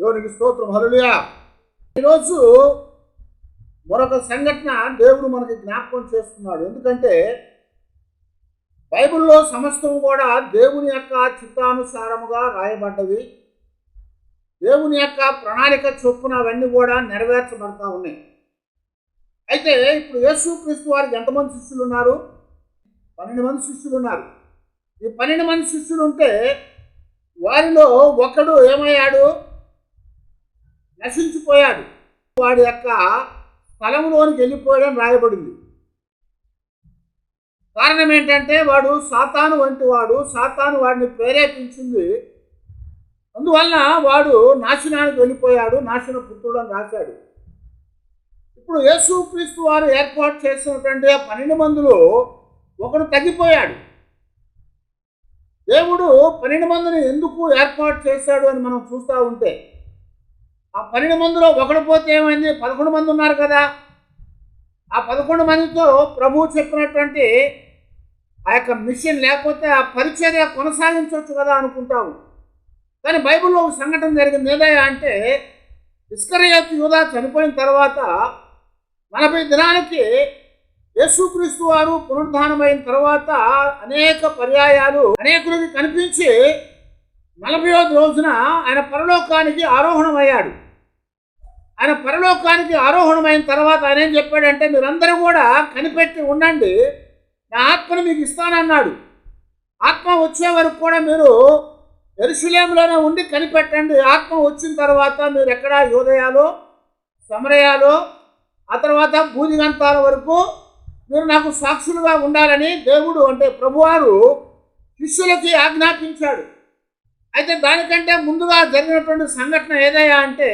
దేవునికి స్తోత్రం. హల్లెలూయా. ఈరోజు మరొక సంఘటన దేవుడు మనకి జ్ఞాపకం చేస్తున్నాడు. ఎందుకంటే బైబిల్లో సమస్తం కూడా దేవుని యొక్క చిత్తానుసారముగా రాయబడ్డవి. దేవుని యొక్క ప్రణాళిక చొప్పున అవన్నీ కూడా నెరవేర్చబడతా ఉన్నాయి. అయితే ఇప్పుడు యేసుక్రీస్తు వారికి ఎంతమంది శిష్యులు ఉన్నారు? 12 మంది శిష్యులు ఉన్నారు. ఈ 12 మంది శిష్యులు ఉంటే వారిలో ఒకడు ఏమయ్యాడు? నశించిపోయాడు. వాడి యొక్క స్థలంలోనికి వెళ్ళిపోయాడని రాయబడింది. కారణం ఏంటంటే వాడు సాతాను వంటి వాడు. సాతాను వాడిని ప్రేరేపించింది. అందువలన వాడు నాశనానికి వెళ్ళిపోయాడు, నాశన పుత్రుడు అని రాశాడు. ఇప్పుడు యేసుక్రీస్తు వారు ఏర్పాటు చేసినటువంటి 12 మందిలో ఒకడు తగ్గిపోయాడు. దేవుడు 12 మందిని ఎందుకు ఏర్పాటు చేశాడు అని మనం చూస్తూ ఉంటే ఆ 12 మందిలో ఒకడు పోతే ఏమైంది? 11 మంది ఉన్నారు కదా. ఆ 11 మందితో ప్రభువు చెప్పినటువంటి ఆ యొక్క మిషన్ లేకపోతే ఆ పరిచర్య కొనసాగించవచ్చు కదా అనుకుంటాము. కానీ బైబిల్లో ఒక సంఘటన జరిగింది. ఏదయ్యా అంటే ఇస్కరియోతు యూదా చనిపోయిన తర్వాత 40 దినాలకి యేసుక్రీస్తు వారు పునరుద్ధానమైన తర్వాత అనేక పర్యాయాలు అనేకులకి కనిపించి 40వ రోజున ఆయన పరలోకానికి ఆరోహణమయ్యాడు. ఆయన పరలోకానికి ఆరోహణమైన తర్వాత ఆయన ఏం చెప్పాడంటే, మీరందరూ కూడా కనిపెట్టి ఉండండి, నా ఆత్మను మీకు ఇస్తానన్నాడు. ఆత్మ వచ్చే వరకు కూడా మీరు యెరూషలేములోనే ఉండి కనిపెట్టండి. ఆత్మ వచ్చిన తర్వాత మీరు ఎక్కడ యూదయలో, సమరయలో, ఆ తర్వాత భూదిగంతాల వరకు మీరు నాకు సాక్షులుగా ఉండాలని దేవుడు అంటే ప్రభువారు శిష్యులకి ఆజ్ఞాపించాడు. అయితే దానికంటే ముందుగా జరిగినటువంటి సంఘటన ఏదయ్యా అంటే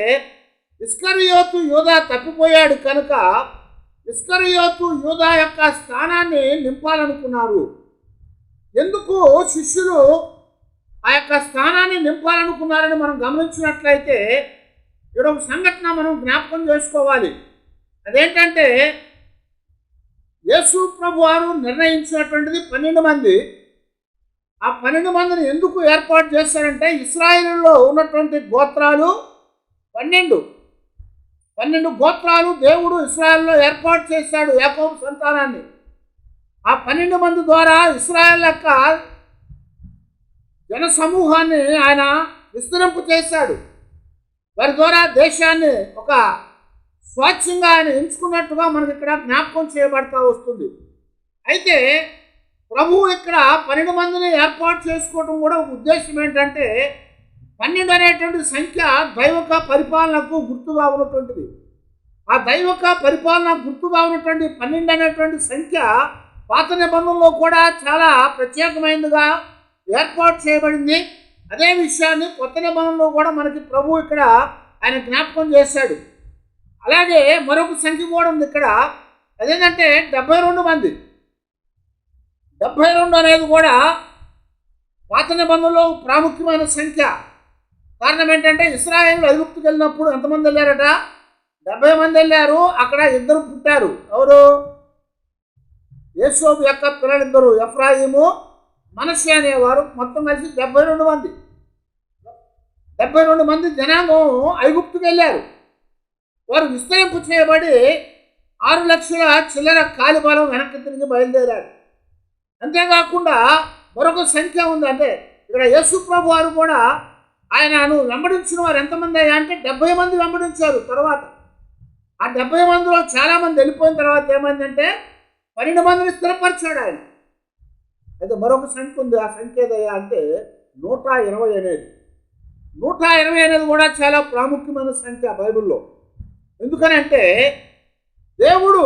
ఇస్కరియోతు యూదా తప్పిపోయాడు కనుక ఇస్కరియోతు యూదా యొక్క స్థానాన్ని నింపాలనుకున్నారు. ఎందుకు శిష్యులు ఆ యొక్క స్థానాన్ని నింపాలనుకున్నారని మనం గమనించినట్లయితే ఇక్కడ ఒక సంఘటన మనం జ్ఞాపకం చేసుకోవాలి. అదేంటంటే యేసు ప్రభు వారు నిర్ణయించినటువంటిది 12 మంది. ఆ 12 మందిని ఎందుకు ఏర్పాటు చేశారంటే ఇశ్రాయేలులో ఉన్నటువంటి గోత్రాలు 12 గోత్రాలు దేవుడు ఇశ్రాయేలులో ఏర్పాటు చేశాడు యాకోబు సంతానాన్ని. ఆ 12 మంది ద్వారా ఇశ్రాయేలు యొక్క జన సమూహాన్ని ఆయన విస్తరింపు చేశాడు. వారి ద్వారా దేశాన్ని ఒక స్వాచ్ఛంగా ఆయన ఎంచుకున్నట్టుగా మనకి ఇక్కడ జ్ఞాపకం చేయబడతా వస్తుంది. అయితే ప్రభువు ఇక్కడ 12 మందిని ఏర్పాటు చేసుకోవడం కూడా ఒక ఉద్దేశం ఏంటంటే 12 అనేటువంటి సంఖ్య దైవక పరిపాలనకు గుర్తుగా ఉన్నటువంటిది. ఆ దైవక పరిపాలన గుర్తుగా ఉన్నటువంటి 12 అనేటువంటి సంఖ్య పాత నిబంధనలో కూడా చాలా ప్రత్యేకమైనదిగా ఏర్పాటు చేయబడింది. అదే విషయాన్ని కొత్త నిబంధనలో కూడా మనకి ప్రభువు ఇక్కడ ఆయన జ్ఞాపకం చేశాడు. అలాగే మరొక సంఖ్య కూడా ఉంది ఇక్కడ. అదేంటంటే 72 మంది. 72 అనేది కూడా పాత నిబంధనలో ప్రాముఖ్యమైన సంఖ్య. కారణం ఏంటంటే ఇశ్రాయేలు ఐగుప్తుకు వెళ్ళినప్పుడు ఎంతమంది వెళ్ళారట? 70 మంది వెళ్ళారు. అక్కడ 2 పుట్టారు. ఎవరు? యేసోబు యొక్క పిల్లలిద్దరు, ఎఫ్రాయిము, మనష్షే అనేవారు. మొత్తం కలిసి 72 మంది. 72 మంది జనాంగం ఐగుప్తుకు వెళ్ళారు. వారు విస్తరింపు చేయబడి 6 లక్షల చిల్లర కాలిబలం వెనక్కి తిరిగి బయలుదేరారు. అంతేకాకుండా మరొక సంఖ్య ఉంది. అంటే ఇక్కడ యేసు ప్రభు వారు కూడా ఆయనను వెంబడించిన వారు ఎంతమంది అయ్యా అంటే 70 మంది వెంబడించారు. తర్వాత ఆ 70 మందిలో చాలామంది వెళ్ళిపోయిన తర్వాత ఏమైందంటే 12 మందిని స్థిరపరిచాడు ఆయన. అయితే మరొక సంఖ్య ఉంది. ఆ సంఖ్య ఏదయ్యా అంటే 120 అనేది. 120 అనేది కూడా చాలా ప్రాముఖ్యమైన సంఖ్య బైబిల్లో. ఎందుకనంటే దేవుడు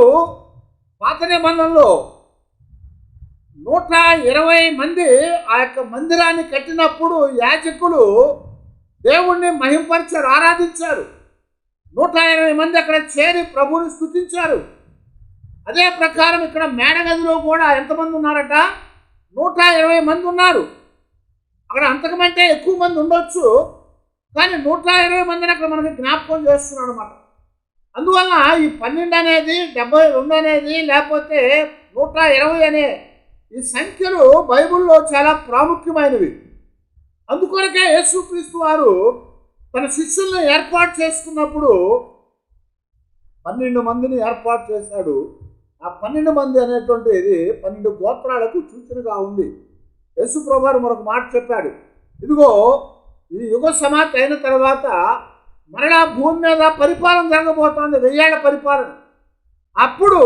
పాత నిబంధనలో 120 మంది ఆ యొక్క మందిరాన్ని కట్టినప్పుడు యాజకులు దేవుణ్ణి మహింపరిచారు, ఆరాధించారు. 120 మంది అక్కడ చేరి ప్రభువుని స్తుతించారు. అదే ప్రకారం ఇక్కడ మేడగదిలో కూడా ఎంతమంది ఉన్నారట? 120 మంది ఉన్నారు. అక్కడ అంతకమంటే ఎక్కువ మంది ఉండొచ్చు, కానీ 120 మందిని అక్కడ మనకి జ్ఞాపకం చేస్తున్నాడు అన్నమాట. అందువల్ల ఈ 12 అనేది 72 అనేది లేకపోతే 120 అనే ఈ సంఖ్యలు బైబిల్లో చాలా ప్రాముఖ్యమైనవి. అందుకొరకే యేసుక్రీస్తు వారు తన శిష్యుల్ని ఏర్పాటు చేసుకున్నప్పుడు 12 మందిని ఏర్పాటు చేశాడు. ఆ 12 మంది అనేటువంటిది 12 గోత్రాలకు సూచనగా ఉంది. యేసు ప్రభువారు మరొక మాట చెప్పాడు, ఇదిగో ఈ యుగ సమాప్తి అయిన తర్వాత మరలా భూమి మీద పరిపాలన జరగబోతోంది, 1000 ఏళ్ల పరిపాలన. అప్పుడు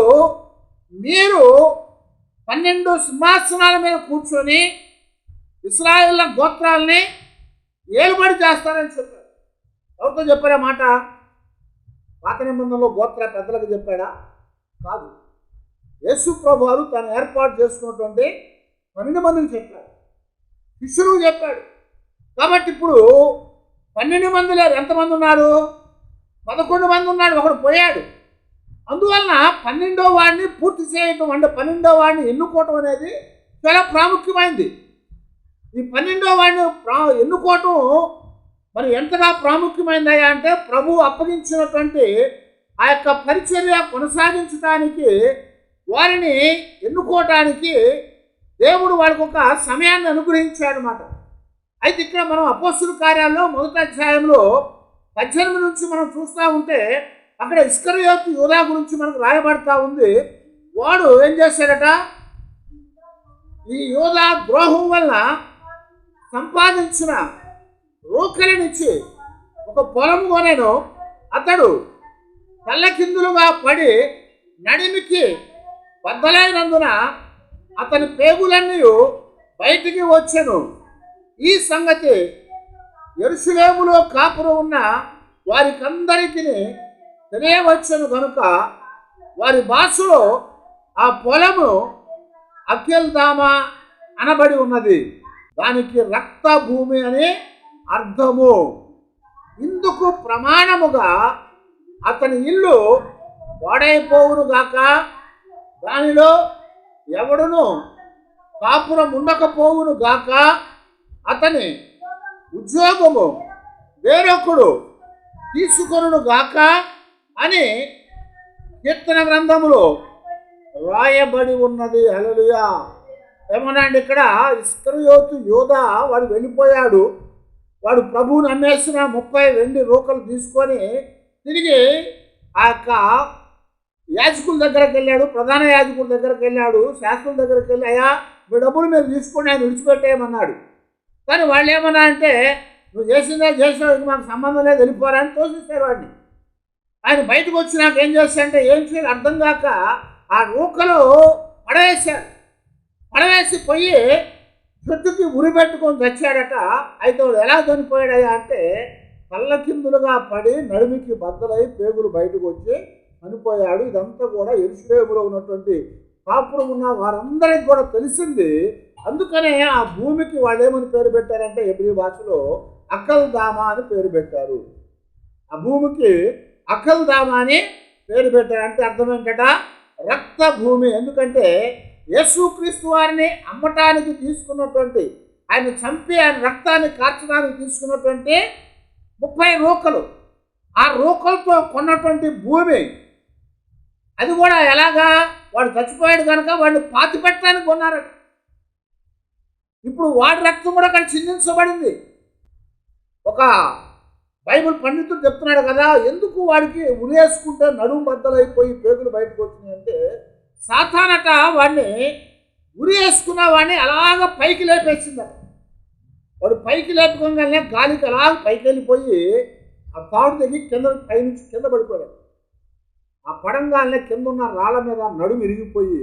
మీరు 12 సింహాసనాల మీద కూర్చొని ఇశ్రాయేలు గోత్రాలని ఏలుబడి చేస్తారని చెప్పారు. ఎవరితో చెప్పారా మాట? పాత నిబంధనలో గోత్ర పెద్దలకు చెప్పాడా? కాదు. యేసు ప్రభువారు తను ఏర్పాటు చేసుకున్నటువంటి 12 మందికి చెప్పాడు, శిష్యులకు చెప్పాడు. కాబట్టి ఇప్పుడు 12 మంది లేరు, ఎంతమంది ఉన్నారు? 11 మంది ఉన్నాడు, ఒకడు పోయాడు. అందువలన 12వ వాడిని పూర్తి చేయటం, అంటే 12వ వాడిని ఎన్నుకోవటం అనేది చాలా ప్రాముఖ్యమైంది. ఈ 12వ వాడిని ఎన్నుకోవటం మరి ఎంతగా ప్రాముఖ్యమైందయ్యా అంటే, ప్రభువు అప్పగించినటువంటి ఆ యొక్క పరిచర్య కొనసాగించడానికి, వారిని ఎన్నుకోవటానికి దేవుడు వాళ్ళకు ఒక సమయాన్ని అనుగ్రహించాడు అన్నమాట. అయితే ఇక్కడ మనం అపోస్తలుల కార్యాల్లో 1వ అధ్యాయంలో 18 నుంచి మనం చూస్తూ ఉంటే, అక్కడ ఇస్కరియోతు యూదా గురించి మనకు రాయబడతా ఉంది. వాడు ఏం చేశాడట? ఈ యూదా ద్రోహం వల్ల సంపాదించిన రూకలినిచ్చి ఒక పొలం కొనేను. అతడు తల్లకిందులుగా పడి నడిమికి బద్దలైనందున అతని పేగులన్నీ బయటికి వచ్చెను. ఈ సంగతి యెరూషలేములో కాపురం ఉన్న వారికందరికీ తెలియవచ్చును కనుక వారి భాషలో ఆ పొలము అకెల్దామా అనబడి ఉన్నది. దానికి రక్త భూమి అని అర్థము. ఇందుకు ప్రమాణముగా అతని ఇల్లు పాడైపోవును గాక, దానిలో ఎవడును కాపురం ఉండకపోవును గాక, అతని ఉద్యోగము వేరొకడు తీసుకొనును గాక అని కీర్తన గ్రంథములో రాయబడి ఉన్నది. హల్లెలూయా. ఏమన్నాండి ఇక్కడ? ఇస్కరియోతు యూదా వాడు వెళ్ళిపోయాడు. వాడు ప్రభువుని అమ్మేసిన 30 వెండి రూకలు తీసుకొని తిరిగి ఆ యొక్క యాజకుల దగ్గరకు వెళ్ళాడు, ప్రధాన యాజకుల దగ్గరకు వెళ్ళాడు, శాస్త్రుల దగ్గరికి వెళ్ళి, అయ్యా మీ డబ్బులు మీరు తీసుకొని ఆయన విడిచిపెట్టేయమన్నాడు. కానీ వాళ్ళు ఏమన్నా అంటే, నువ్వు చేసిందే చేసావు, ఇంక మాకు సంబంధం లేదు, వెళ్ళిపోరా అని తోసిస్తారు వాడిని. ఆయన బయటకు వచ్చి నాకు ఏం చేస్తాడంటే, ఏం చేయాలి అర్థం కాక ఆ రూకలు పడవేశాడు. పడవేసి పోయి చెట్టుకి ఉరి పెట్టుకొని తెచ్చాడట. అయితే వాడు ఎలా చనిపోయాడయ్యా అంటే, కళ్ళకిందులుగా పడి నడుమికి బద్దలై పేగులు బయటకు వచ్చి చనిపోయాడు. ఇదంతా కూడా యెరూషలేములో ఉన్నటువంటి కాపురం ఉన్న వారందరికి కూడా తెలిసింది. అందుకనే ఆ భూమికి వాళ్ళు ఏమని పేరు పెట్టారంటే, హెబ్రీ భాషలో అకల్దామా అని పేరు పెట్టారు. ఆ భూమికి అకల్దామా అని పేరు పెట్టారు. అంటే అర్థం ఏంటట? రక్త భూమి. ఎందుకంటే యేసుక్రీస్తు వారిని అమ్మటానికి తీసుకున్నటువంటి, ఆయన చంపి ఆయన రక్తాన్ని కార్చడానికి తీసుకున్నటువంటి 30 రూకలు, ఆ రూకలతో కొన్నటువంటి భూమి. అది కూడా ఎలాగా? వాడు చచ్చిపోయాడు కనుక వాడిని పాతి పెట్టడానికి కొన్నారట. ఇప్పుడు వాడి రక్తం కూడా అక్కడ చిందించబడింది. ఒక బైబిల్ పండితుడు చెప్తున్నాడు కదా, ఎందుకు వాడికి ఉరేసుకుంటే నడుము బద్దలైపోయి పేగులు బయటకు వచ్చినాయంటే, సాతానట వాడిని ఉరి వేసుకున్న వాడిని అలాగ పైకి లేపేసిందట. వాడు పైకి లేపుకోగానే గాలికి అలాగ పైకి వెళ్ళిపోయి ఆ తాడు దగ్గర పైనుంచి కింద పడిపోయాడు. ఆ పడంగానే కింద ఉన్న రాళ్ళ మీద నడుము ఇరిగిపోయి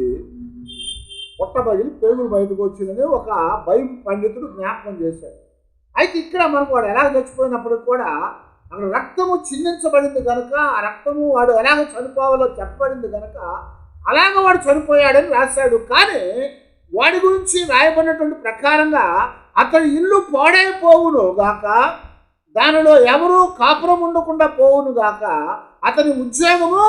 పొట్టబగిలి పేగులు బయటకు వచ్చిందని ఒక బైబిల్ పండితుడు జ్ఞాపకం చేశాడు. అయితే ఇక్కడ మనకు వాడు ఎలాగ చచ్చిపోయినప్పుడు కూడా అక్కడ రక్తము చిందించబడింది కనుక, ఆ రక్తము వాడు ఎలాగ చనిపోవాలో చెప్పబడింది కనుక అలాగ వాడు చనిపోయాడని రాశాడు. కానీ వాడి గురించి రాయబడినటువంటి ప్రకారంగా అతని ఇల్లు పాడైపోవును గాక, దానిలో ఎవరు కాపురం ఉండకుండా పోవును గాక, అతని ఉద్యోగము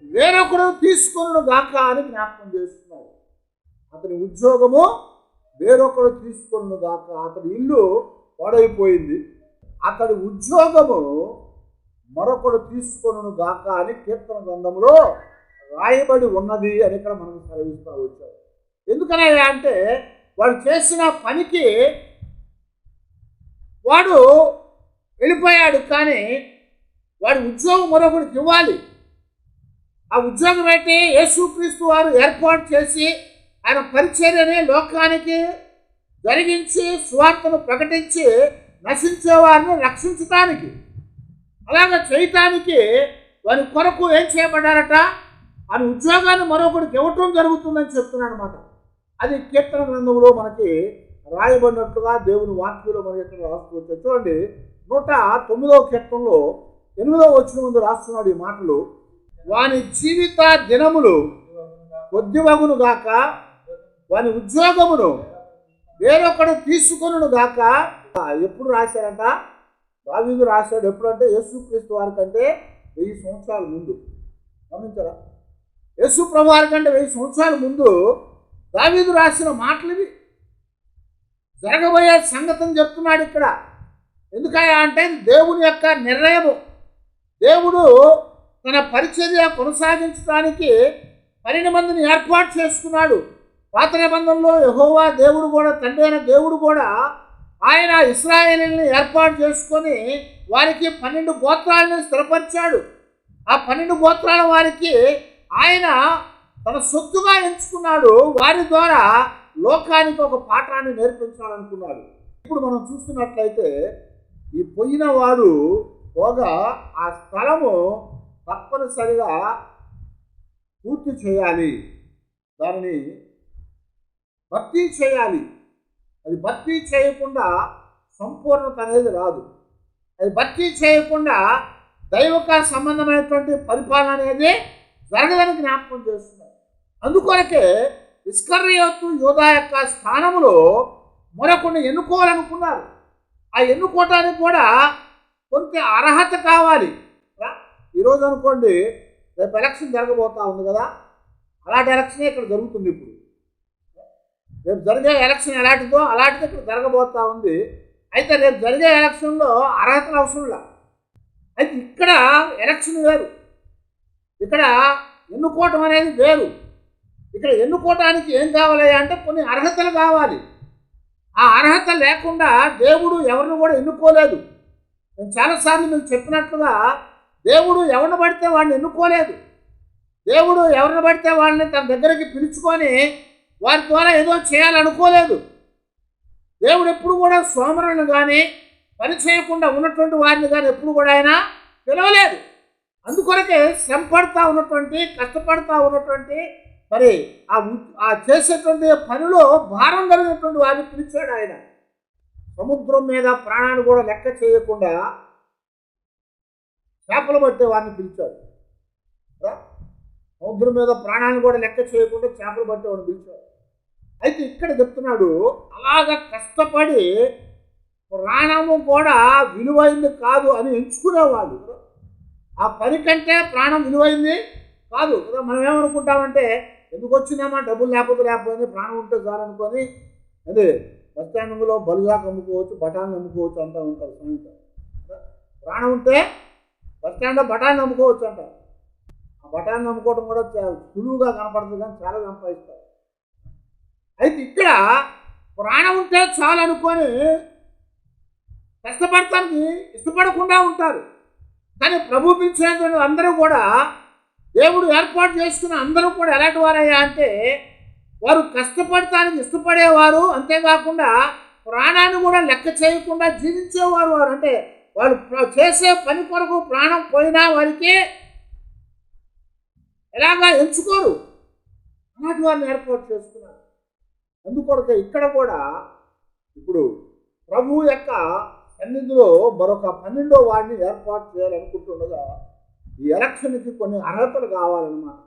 వేరొకడు తీసుకొనును గాక అని జ్ఞాపకం చేస్తున్నాడు. అతని ఉద్యోగము వేరొకడు తీసుకొనును గాక. అతని ఇల్లు పాడైపోయింది, అతడి ఉద్యోగము మరొకడు తీసుకొనును గాక అని కీర్తన గ్రంథంలో రాయబడి ఉన్నది అని ఇక్కడ మనకు సెలవిస్తూ వచ్చారు. ఎందుకనయ్యా అంటే, వాడు చేసిన పనికి వాడు వెళ్ళిపోయాడు. కానీ వాడి ఉద్యోగం మరొకరికి ఇవ్వాలి. ఆ ఉద్యోగం ఏంటి? యేసుక్రీస్తు వారు ఏర్పాటు చేసి ఆయన పరిచర్యని లోకానికి జరిగించి సువార్తను ప్రకటించి నశించే వారిని రక్షించటానికి, అలాగ చేయటానికి వారి కొరకు ఏం చేయబడ్డారట? ఆయన ఉద్యోగాన్ని మరొకరికి ఇవ్వటం జరుగుతుందని చెప్తున్నాడు అనమాట. అది కీర్తన గ్రంథంలో మనకి రాయబడినట్లుగా దేవుని వాక్యంలో మనకి ఎక్కడ రాసుకోవచ్చు. చూడండి, 109వ కీర్తనలో 8వ వచనం ముందు రాస్తున్నాడు ఈ మాటలు. వాని జీవిత దినములు కొద్దివగును గాక, వాని ఉద్యోగమును వేరొకడు తీసుకొనును గాక. ఎప్పుడు రాశారంట? దావీదు రాశాడు. ఎప్పుడంటే యేసుక్రీస్తు వారి కంటే 1000 సంవత్సరాల ముందు. గమనించారా? యేసు ప్రభు వారి కంటే 1000 సంవత్సరాల ముందు దావీదు రాసిన మాటలు ఇవి. జరగబోయే సంగతిని చెప్తున్నాడు ఇక్కడ. ఎందుకయ్యా అంటే దేవుని యొక్క నిర్ణయము. దేవుడు తన పరిచర్య కొనసాగించడానికి 12 మందిని ఏర్పాటు చేసుకున్నాడు. పాత నిబంధనలో యెహోవా దేవుడు కూడా, తండ్రి అయిన దేవుడు కూడా ఆయన ఇశ్రాయేలీయులను ఏర్పాటు చేసుకొని వారికి 12 గోత్రాలను స్థిరపరిచాడు. ఆ 12 గోత్రాల వారికి ఆయన తన సొత్తుగా ఎంచుకున్నాడు. వారి ద్వారా లోకానికి ఒక పాఠాన్ని నేర్పించాలనుకున్నాడు. ఇప్పుడు మనం చూస్తున్నట్లయితే ఈ పోయిన వారు పోగా ఆ స్థలము తప్పనిసరిగా పూర్తి చేయాలి, దానిని భర్తీ చేయాలి. అది భర్తీ చేయకుండా సంపూర్ణత అనేది రాదు. అది భర్తీ చేయకుండా దైవక సంబంధమైనటువంటి పరిపాలన అనేది జరగదని జ్ఞాపకం చేస్తున్నారు. అందుకొరకే ఇస్కరియోతు యూదా యొక్క స్థానంలో మరొకరిని ఎన్నుకోవాలనుకున్నారు. ఆ ఎన్నుకోవటానికి కూడా కొంత అర్హత కావాలి. ఈరోజు అనుకోండి, రేపు ఎలక్షన్ జరగబోతా ఉంది కదా, అలాంటి ఎలక్షనే ఇక్కడ జరుగుతుంది. ఇప్పుడు రేపు జరిగే ఎలక్షన్ ఎలాంటిదో అలాంటిది ఇక్కడ జరగబోతా ఉంది. అయితే రేపు జరిగే ఎలక్షన్లో అర్హతలు అవసరం లేదు. అయితే ఇక్కడ ఎలక్షన్ వేరు, ఇక్కడ ఎన్నుకోవటం అనేది వేరు. ఇక్కడ ఎన్నుకోవటానికి ఏం కావాలి అంటే కొన్ని అర్హతలు కావాలి. ఆ అర్హత లేకుండా దేవుడు ఎవరిని కూడా ఎన్నుకోలేదు. నేను చాలాసార్లు మీకు చెప్పినట్లుగా దేవుడు ఎవరిని పడితే వాడిని ఎన్నుకోలేదు. దేవుడు ఎవరిని పడితే వాళ్ళని తన దగ్గరికి పిలుచుకొని వారి ద్వారా ఏదో చేయాలనుకోలేదు. దేవుడు ఎప్పుడు కూడా సోమరులను కానీ పని చేయకుండా ఉన్నటువంటి వారిని కానీ ఎప్పుడు కూడా ఆయన పిలవలేదు. అందుకొరకే శ్రమ పడుతూ ఉన్నటువంటి, కష్టపడుతూ ఉన్నటువంటి, మరి ఆ చేసేటువంటి పనిలో భారం కలిగినటువంటి వారిని పిలిచాడు ఆయన. సముద్రం మీద ప్రాణాన్ని కూడా లెక్క చేయకుండా చేపలు పట్టే వారిని పిలిచాడు. సముద్రం మీద ప్రాణాన్ని కూడా లెక్క చేయకుండా చేపలు పట్టేవాడిని పిలిచాడు. అయితే ఇక్కడ చెప్తున్నాడు, అలాగ కష్టపడి ప్రాణము కూడా విలువైంది కాదు అని ఎంచుకునేవాళ్ళు. ఆ పని కంటే ప్రాణం విలువైంది కాదు కదా. మనం ఏమనుకుంటామంటే, ఎందుకు వచ్చినామా, డబ్బులు లేకపోతే ప్రాణం ఉంటే చాలనుకొని అదే బస్ స్టాండ్లో బలుగాకు అమ్ముకోవచ్చు, బఠాన్లు అమ్ముకోవచ్చు అంటూ ఉంటారు. సాయంత్రం ప్రాణం ఉంటే బస్ స్టాండ్లో బఠాన్లు అమ్ముకోవచ్చు అంటారు. ఆ బఠాన్లు అమ్ముకోవడం కూడా సులువుగా కనపడుతుంది, కానీ చాలా సంపాదిస్తారు. అయితే ఇక్కడ ప్రాణం ఉంటే చాలు అనుకొని కష్టపడటానికి ఇష్టపడకుండా ఉంటారు. కానీ ప్రభు పిలిచినటువంటి అందరూ కూడా, దేవుడు ఏర్పాటు చేసుకున్న అందరూ కూడా ఎలాంటి వారయ్యా అంటే వారు కష్టపడటానికి ఇష్టపడేవారు. అంతేకాకుండా ప్రాణాన్ని కూడా లెక్క చేయకుండా జీవించేవారు. వారు అంటే వాళ్ళు చేసే పని కొరకు ప్రాణం పోయినా వారికి ఎలాగా ఎంచుకోరు, అలాంటి వారిని ఏర్పాటు చేసుకున్నారు. అందుకొరకే ఇక్కడ కూడా ఇప్పుడు ప్రభు యొక్క సన్నిధిలో మరొక 12వ వాడిని ఏర్పాటు చేయాలనుకుంటుండగా ఈ ఎలక్షన్కి కొన్ని అర్హతలు కావాలన్నమాట.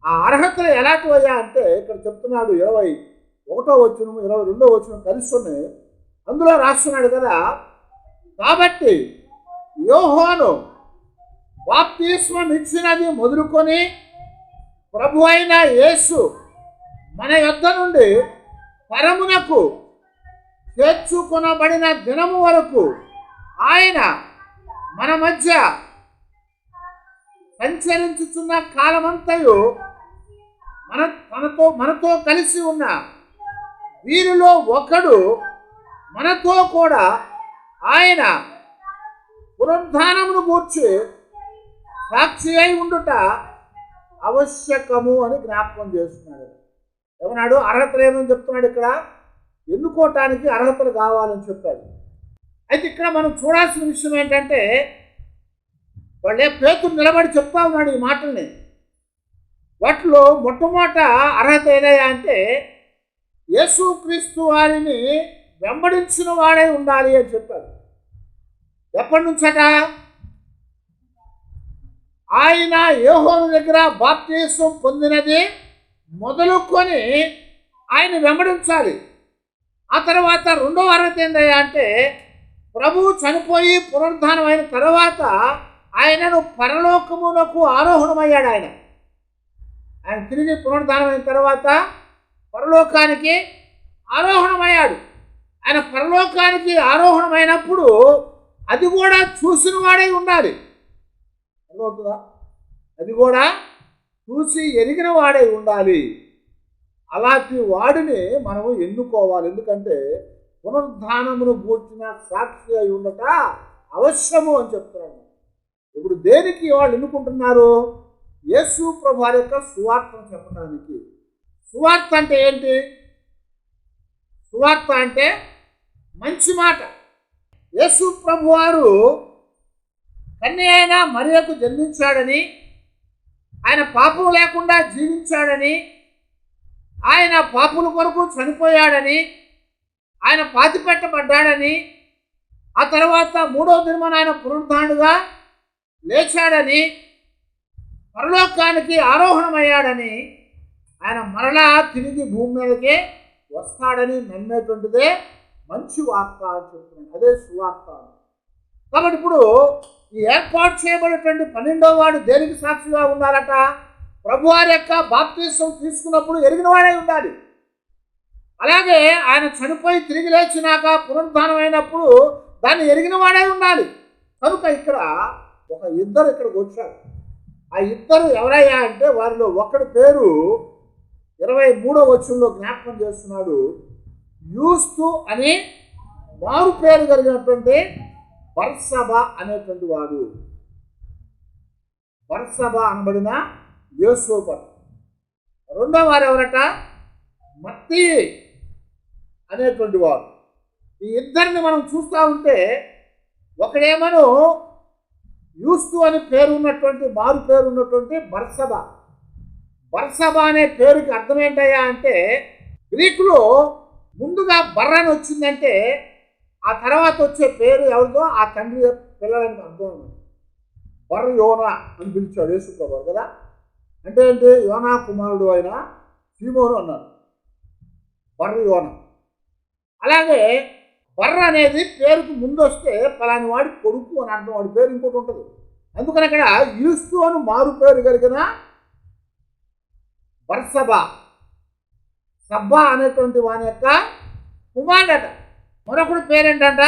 ఆ అర్హతలు ఎలాంటివయ్యా అంటే ఇక్కడ చెప్తున్నాడు. 21వ వచనం 22వ వచనం కలిసి ఉన్నాయి. అందులో రాస్తున్నాడు కదా, కాబట్టి యోహాను బాప్తిస్మం ఇచ్చినది మొదలుకొని ప్రభు అయిన యేసు మన యొద్ద నుండి పరమునకు చేర్చుకొనబడిన దినము వరకు ఆయన మన మధ్య సంచరించుచున్న కాలమంతయు మనతో కలిసి ఉన్న వీరిలో ఒకడు మనతో కూడా ఆయన పునరుద్ధానమును గూర్చి సాక్షి అయి ఉండుట ఆవశ్యకము అని జ్ఞాపకం చేస్తున్నాడు. ఏమన్నాడు? అర్హతలు ఏమని చెప్తున్నాడు ఇక్కడ? ఎన్నుకోవటానికి అర్హతలు కావాలని చెప్పాడు. అయితే ఇక్కడ మనం చూడాల్సిన విషయం ఏంటంటే, వాళ్ళే పేతురు నిలబడి చెప్తా ఉన్నాడు ఈ మాటల్ని. వాటిలో మొట్టమొదట అర్హత ఏదయ్యా అంటే, యేసుక్రీస్తు వారిని వెంబడించిన వాడే ఉండాలి అని చెప్పాడు. ఎప్పటి నుంచట? ఆయన యోహాను దగ్గర బాప్తిసం పొందినది మొదలుకొని ఆయన వెంబడించాలి. ఆ తర్వాత రెండవ అర్హత ఏందయ్యా అంటే, ప్రభువు చనిపోయి పునరుద్ధానం అయిన తర్వాత ఆయనను పరలోకమునకు ఆరోహణమయ్యాడు. ఆయన తిరిగి పునరుద్ధానం అయిన తర్వాత పరలోకానికి ఆరోహణమయ్యాడు. ఆయన పరలోకానికి ఆరోహణమైనప్పుడు అది కూడా చూసిన వాడై ఉండాలి. అర్థమవుతుందా? అది కూడా చూసి ఎరిగిన వాడై ఉండాలి. అలాంటి వాడిని మనము ఎన్నుకోవాలి. ఎందుకంటే పునరుద్ధానమును గూర్చిన సాక్షి అయి ఉండట అవశ్యము అని చెప్తున్నాను. ఇప్పుడు దేనికి వాళ్ళు ఎన్నుకుంటున్నారు? యేసు ప్రభువారి యొక్క సువార్తను చెప్పడానికి. సువార్త అంటే ఏంటి? సువార్త అంటే మంచి మాట. యేసు ప్రభువారు కన్య అయిన మరియకు జన్మించాడని, ఆయన పాపం లేకుండా జీవించాడని, ఆయన పాపుల కొరకు చనిపోయాడని, ఆయన పాతిపెట్టబడ్డాడని, ఆ తర్వాత మూడవ దినమున ఆయన పునరుద్ధానుడుగా లేచాడని, పరలోకానికి ఆరోహణమయ్యాడని, ఆయన మరలా తిరిగి భూమి మీదకే వస్తాడని నమ్మేటువంటిదే మంచి వార్త అని చెప్తున్నాను. అదే సువార్త. కాబట్టి ఇప్పుడు ఈ ఏర్పాటు చేయబడినటువంటి 12వ వాడు దేనికి సాక్షిగా ఉండాలట? ప్రభువారి యొక్క బాప్తిసం తీసుకున్నప్పుడు ఎరిగిన వాడై ఉండాలి. అలాగే ఆయన చనిపోయి తిరిగి లేచినాక పునరుద్ధానం అయినప్పుడు దాన్ని ఎరిగిన వాడై ఉండాలి. కనుక ఇక్కడ ఒక ఇద్దరు ఇక్కడికి వచ్చారు. ఆ ఇద్దరు ఎవరయ్యా అంటే, వారిలో ఒకడి పేరు 23వ వచనంలో జ్ఞాపకం చేస్తున్నాడు. యూస్తు అని మారు పేరు కలిగినటువంటి బర్సబా అనేటువంటి వాడు. బర్సబా అనబడిన యోసేపు. రెండో వారు ఎవరట? మత్తీ అనేటువంటి వాడు. ఈ ఇద్దరిని మనం చూస్తూ ఉంటే, ఒకడేమో యూస్తు అని పేరు ఉన్నటువంటి మారు పేరు ఉన్నటువంటి బర్సబా. బర్సబా అనే పేరుకి అర్థం ఏంటయ్యా అంటే, గ్రీకులో ముందుగా బర్రని వచ్చిందంటే ఆ తర్వాత వచ్చే పేరు ఎవరిదో ఆ తండ్రి పిల్లలని అర్థం. బర్ర యోనా అని పిలిచాడు యేసు ప్రభువు కదా. అంటే ఏంటి? యోనా కుమారుడు అయిన సీమోను అన్నారు. బర్ర యోనా. అలాగే బర్ర అనేది పేరుకు ముందు వస్తే పలాని వాడి కొడుకు అని అర్థం. వాడి పేరు ఇంకోటి ఉంటుంది. అందుకని అక్కడ యూస్తు అని మారు పేరు కలిగిన బర్సబా, సబ్బా అనేటువంటి వాని యొక్క కుమారుడట. మరొకటి పేరేంటంట?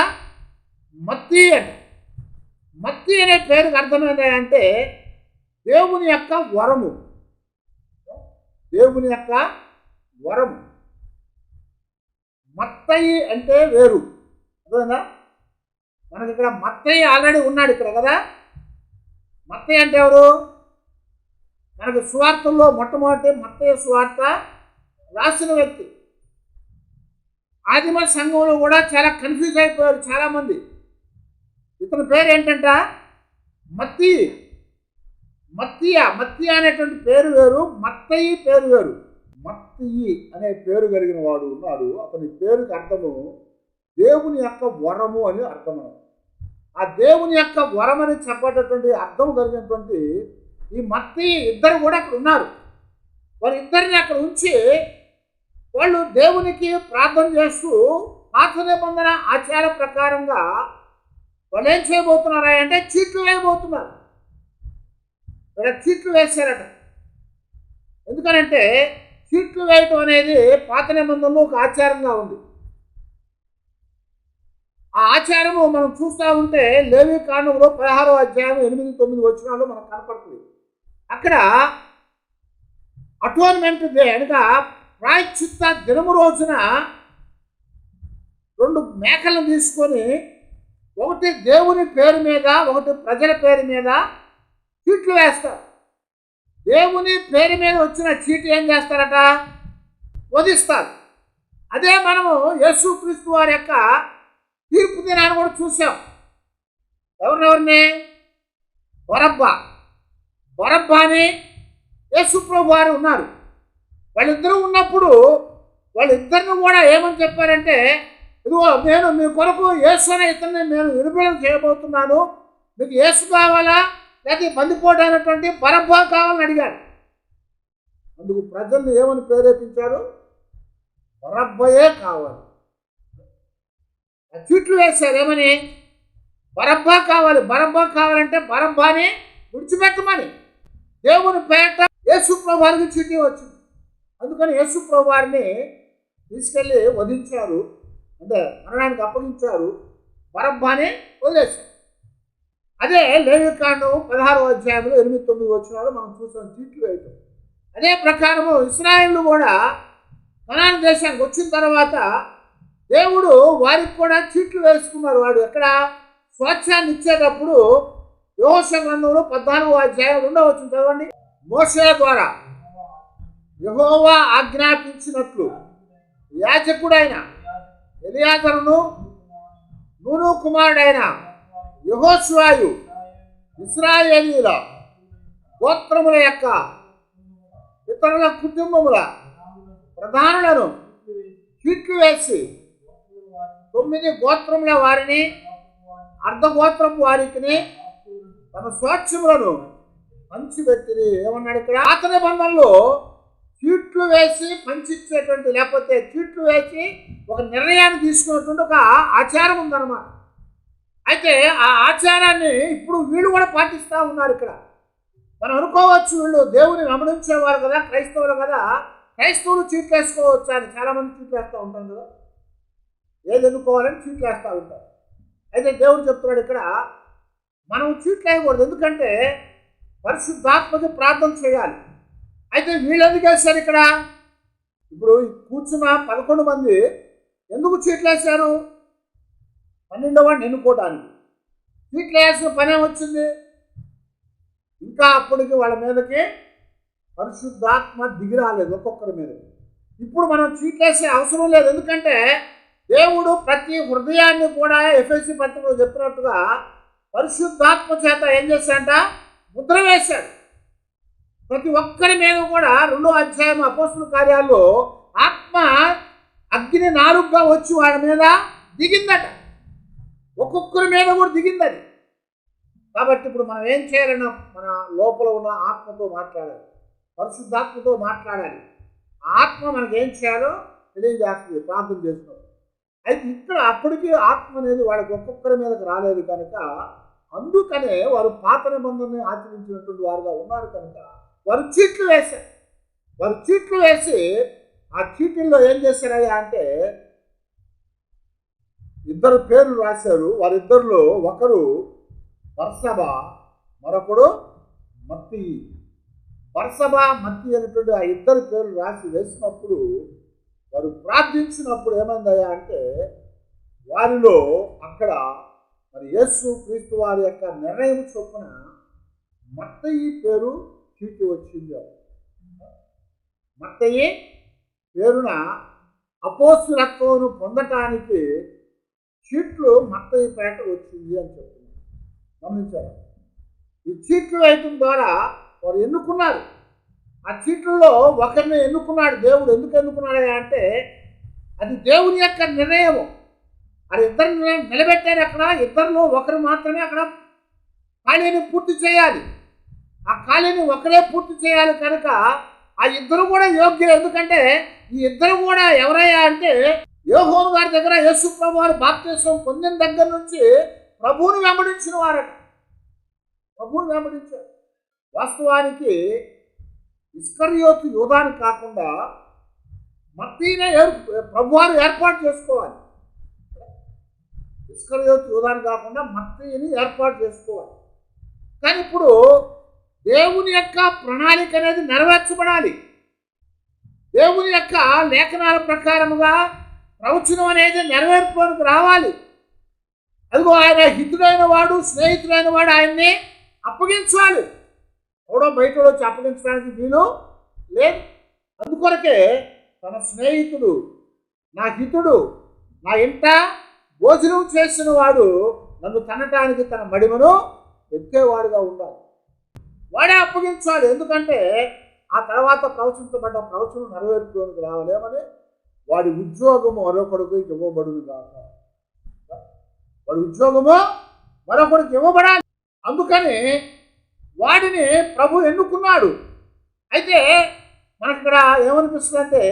మత్తీ అంట. మత్తీ అనే పేరుకి అర్థమైందంటే దేవుని యొక్క వరము. దేవుని యొక్క వరము. మత్తయి అంటే వేరు. అర్థమైందా? మనకి ఇక్కడ మత్తయి ఆల్రెడీ ఉన్నాడు ఇక్కడ కదా. మత్తయి అంటే ఎవరు? మనకు సువార్తల్లో మొట్టమొదటి మత్తయి సువార్త రాసిన వ్యక్తి. ఆదిమ సంఘంలో కూడా చాలా కన్ఫ్యూజ్ అయిపోయారు చాలామంది. ఇతని పేరు ఏంటంట? మత్తీ. మత్తీ అనేటువంటి పేరు వేరు, మత్తయి పేరు వేరు. మత్తయి అనే పేరు కలిగిన వాడు ఉన్నాడు. అతని పేరుకి అర్థము దేవుని యొక్క వరము అని అర్థం. ఆ దేవుని యొక్క వరం అని చెప్పేటటువంటి అర్థం కలిగినటువంటి ఈ మత్తయి ఇద్దరు కూడా అక్కడ ఉన్నారు. వారిద్దరిని అక్కడ ఉంచి వాళ్ళు దేవునికి ప్రార్థన చేస్తూ పాత నిబంధన ఆచార ప్రకారంగా వాళ్ళు ఏం చేయబోతున్నారా అంటే చీట్లు వేయబోతున్నారు. ఇక్కడ చీట్లు వేశారట. ఎందుకనంటే చీట్లు వేయటం అనేది పాత నిబంధనలో ఒక ఆచారంగా ఉంది. ఆ ఆచారము మనం చూస్తూ ఉంటే లేవి కాండంలో 16వ అధ్యాయం 8-9 వచనాల్లో మనకు కనపడుతుంది. అక్కడ అటోన్మెంట్ డే అనగా ప్రాయశ్చిత్త దినము రోజున 2 మేకలను తీసుకొని ఒకటి దేవుని పేరు మీద, ఒకటి ప్రజల పేరు మీద చీట్లు వేస్తారు. దేవుని పేరు మీద వచ్చిన చీటు ఏం చేస్తారట? వధిస్తారు. అదే మనము యేసుక్రీస్తు వారి యొక్క తీర్పు దినాన్ని కూడా చూసాం. ఎవరిని? బరబ్బాని యేసుప్రభు వారు ఉన్నారు. వాళ్ళిద్దరూ ఉన్నప్పుడు వాళ్ళిద్దరిని కూడా ఏమని చెప్పారంటే, ఇదిగో నేను మీ కొరకు యేసు అనే ఇతన్ని నేను విడుదల చేయబోతున్నాను, మీకు యేసు కావాలా లేకపోతే బందిపోవడానికి బరబ్బా కావాలని అడిగాడు. అందుకు ప్రజల్ని ఏమని ప్రేరేపించారు? బరబ్బయే కావాలి. చీట్లు వేశారు. ఏమని? బరబ్బా కావాలి. బరబ్బా కావాలంటే బరబ్బాని విడిచిపెట్టమని దేవుని పేట యేసుప్రభు వారికి చీటీ వచ్చింది. అందుకని యేసుప్రభు వారిని తీసుకెళ్ళి వధించారు, అంటే మరణానికి అప్పగించారు. బరబ్బాని వదిలేశారు. అదే లేవికాండం 16వ అధ్యాయంలో 8-9 వచనాలు మనం చూసాం చీట్లు వేయటం. అదే ప్రకారము ఇశ్రాయేలు కూడా కనాను దేశానికి వచ్చిన తర్వాత దేవుడు వారికి కూడా చీట్లు వేసుకున్నారు. వాడు ఎక్కడ స్వాస్థ్యాన్ని ఇచ్చేటప్పుడు యెహోషువ గ్రంథంలో 14వ అధ్యాయం 2వ వచనం చదవండి. మోషే ద్వారా యెహోవా ఆజ్ఞాపించినట్లు యాజకుడైన ఎలియాజరును, నూను కుమారుడైన యెహోషువయు ఇశ్రాయేలీయుల గోత్రముల యొక్క ఇతరుల కుటుంబముల ప్రధానులను చీట్లు వేసి 9 గోత్రముల వారిని, అర్ధగోత్రపు వారికి తమ స్వాస్థ్యములను పంచిపెట్టిరి. ఏమన్నాడు ఇక్కడ? పాత నిబంధనలో చీట్లు వేసి పంచిచ్చేటువంటి, లేకపోతే చీట్లు వేసి ఒక నిర్ణయాన్ని తీసుకున్నటువంటి ఒక ఆచారం ఉందన్నమాట. అయితే ఆ ఆచారాన్ని ఇప్పుడు వీళ్ళు కూడా పాటిస్తూ ఉన్నారు. ఇక్కడ మనం అనుకోవచ్చు వీళ్ళు దేవుని గమనించేవారు కదా, క్రైస్తవులు కదా, క్రైస్తవులు చీట్లు వేసుకోవచ్చు అని. చాలామంది చీట్లు వేస్తూ ఉంటారు కదా, ఏది ఎన్నుకోవాలని చీట్లు వేస్తూ ఉంటారు. అయితే దేవుడు చెప్తున్నాడు ఇక్కడ మనం చీట్లు వేయకూడదు, ఎందుకంటే పరిశుద్ధాత్మకి ప్రార్థన చేయాలి. అయితే వీళ్ళు ఎందుకు వేస్తారు ఇక్కడ? ఇప్పుడు కూర్చున్న 11 మంది ఎందుకు చీట్లు వేశారు? 12వ వాడిని ఎన్నుకోవడానికి. చీట్లు వేసిన పని ఏమొచ్చింది? ఇంకా అప్పటికి వాళ్ళ మీదకి పరిశుద్ధాత్మ దిగి రాలేదు ఒక్కొక్కరి మీద. ఇప్పుడు మనం చీట్లు వేసే అవసరం లేదు, ఎందుకంటే దేవుడు ప్రతి హృదయాన్ని కూడా ఎఫెసీ పత్రికలో చెప్పినట్టుగా పరిశుద్ధాత్మ చేత ఏం చేశాడంట? ముద్ర వేశాడు. ప్రతి ఒక్కరి మీద కూడా 2వ అధ్యాయం అపోస్తుల కార్యాల్లో ఆత్మ అగ్ని నాలుగుగా వచ్చి వాళ్ళ మీద దిగిందట. ఒక్కొక్కరి మీద కూడా దిగిందని. కాబట్టి ఇప్పుడు మనం ఏం చేయాలన్నా మన లోపల ఉన్న ఆత్మతో మాట్లాడాలి, పరిశుద్ధాత్మతో మాట్లాడాలి. ఆత్మ మనకి ఏం చేయాలో తెలియజేస్తుంది ప్రార్థన చేస్తున్నాం. అయితే ఇక్కడ అప్పటికి ఆత్మ అనేది వాళ్ళకి ఒక్కొక్కరి మీదకి రాలేదు కనుక, అందుకనే వారు పాత నిబంధనని ఆచరించినటువంటి వారుగా ఉన్నారు కనుక వారు చీట్లు వేశారు. వారు చీట్లు వేసి ఆ చీటీల్లో ఏం చేశారయ్యా అంటే 2 పేర్లు రాశారు. వారిద్దరిలో ఒకరు బర్సబా, మరొకడు మత్తి. బర్సబా, మత్తి అనేటువంటి ఆ 2 పేర్లు రాసి వేసినప్పుడు వారు ప్రార్థించినప్పుడు ఏమైందయ్యా అంటే వారిలో అక్కడ మరి యేసు క్రీస్తు వారి యొక్క నిర్ణయం చొప్పున మత్తయి పేరు చీటి వచ్చింది. మత్తయి పేరున అపోస్తులత్వం పొందటానికి చీట్లు మత్తయి పేట వచ్చింది అని చెప్తున్నారు. గమనించారు? ఈ చీట్లు వేయటం ద్వారా వారు ఎన్నుకున్నారు. ఆ చీట్లలో ఒకరిని ఎన్నుకున్నాడు దేవుడు. ఎందుకు ఎన్నుకున్నాడు అంటే అది దేవుని యొక్క నిర్ణయం. అది ఇద్దరిని నిలబెట్టారు. అక్కడ ఇద్దరిలో ఒకరు మాత్రమే అక్కడ ఖాళీని పూర్తి చేయాలి. ఆ ఖాళీని ఒకరే పూర్తి చేయాలి కనుక ఆ ఇద్దరు కూడా యోగ్యులు. ఎందుకంటే ఈ ఇద్దరు కూడా ఎవరయ్యా అంటే యోహోను గారి దగ్గర యేసు ప్రభు వారు బాప్తిసం పొందిన దగ్గర నుంచి ప్రభువుని వెంబడించిన వారట. ప్రభువుని వెంబడించారు. వాస్తవానికి ఇస్కరియోతు యూదాని కాకుండా మత్తీనే ప్రభువారు ఏర్పాటు చేసుకోవాలి. ఇస్కరియోతు యూదాని కాకుండా మత్తీని ఏర్పాటు చేసుకోవాలి. కానీ ఇప్పుడు దేవుని యొక్క ప్రణాళిక అనేది నెరవేర్చబడాలి. దేవుని యొక్క లేఖనాల ప్రకారముగా ప్రవచనం అనేది నెరవేర్పులోకి రావాలి. అదిగో ఆయన హితుడైన వాడు, స్నేహితుడైన వాడు ఆయన్ని అప్పగించాలి. ఎవడో బయట వచ్చి అప్పగించడానికి వీలు లేదు. అందుకొరకే తన స్నేహితుడు, నా హితుడు, నా ఇంట భోజనం చేసిన వాడు నన్ను తనటానికి తన మడిమను ఎత్తేవాడుగా ఉండాలి. వాడే అప్పగించాలి. ఎందుకంటే ఆ తర్వాత ప్రవచించబడ్డ ప్రవచనం నెరవేర్పులోనికి రావాలేమని వాడి ఉద్యోగము మరొకడికి ఇవ్వబడును కాక. వాడి ఉద్యోగము మరొకడికి ఇవ్వబడాలి. అందుకని వాడిని ప్రభు ఎన్నుకున్నాడు. అయితే మనకి ఇక్కడ ఏమనిపిస్తుంది అంటే,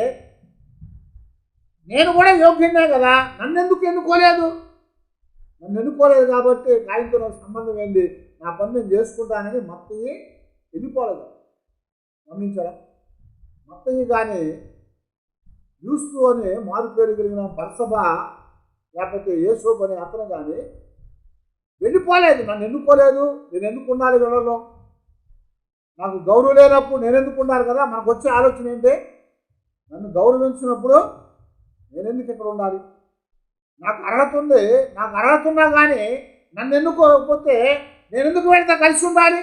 నేను కూడా యోగ్యంగా కదా, నన్ను ఎందుకు ఎన్నుకోలేదు? నన్ను ఎన్నుకోలేదు కాబట్టి ఆయనతో నాకు సంబంధం ఏంది, నా పని నేను చేసుకుంటానని మత్తయి వెళ్ళిపోలేదు. గమనించారా? మత్తయి కానీ యూస్తు అని మారు పేరు కలిగిన బర్సబా లేకపోతే యేసోబు అనే అతను కానీ వెళ్ళిపోలేదు. నన్ను ఎన్నుకోలేదు, నేను ఎందుకు ఉండాలి వీళ్ళలో? నాకు గౌరవం లేనప్పుడు నేను ఎందుకు ఉండాలి కదా? మనకు వచ్చే ఆలోచన ఏంటి? నన్ను గౌరవించినప్పుడు నేను ఎందుకు ఇక్కడ ఉండాలి? నాకు అర్హత ఉంది, నాకు అర్హత ఉన్నా కానీ నన్ను ఎన్నుకోకపోతే నేను ఎందుకు వీళ్ళతో కలిసి ఉండాలి?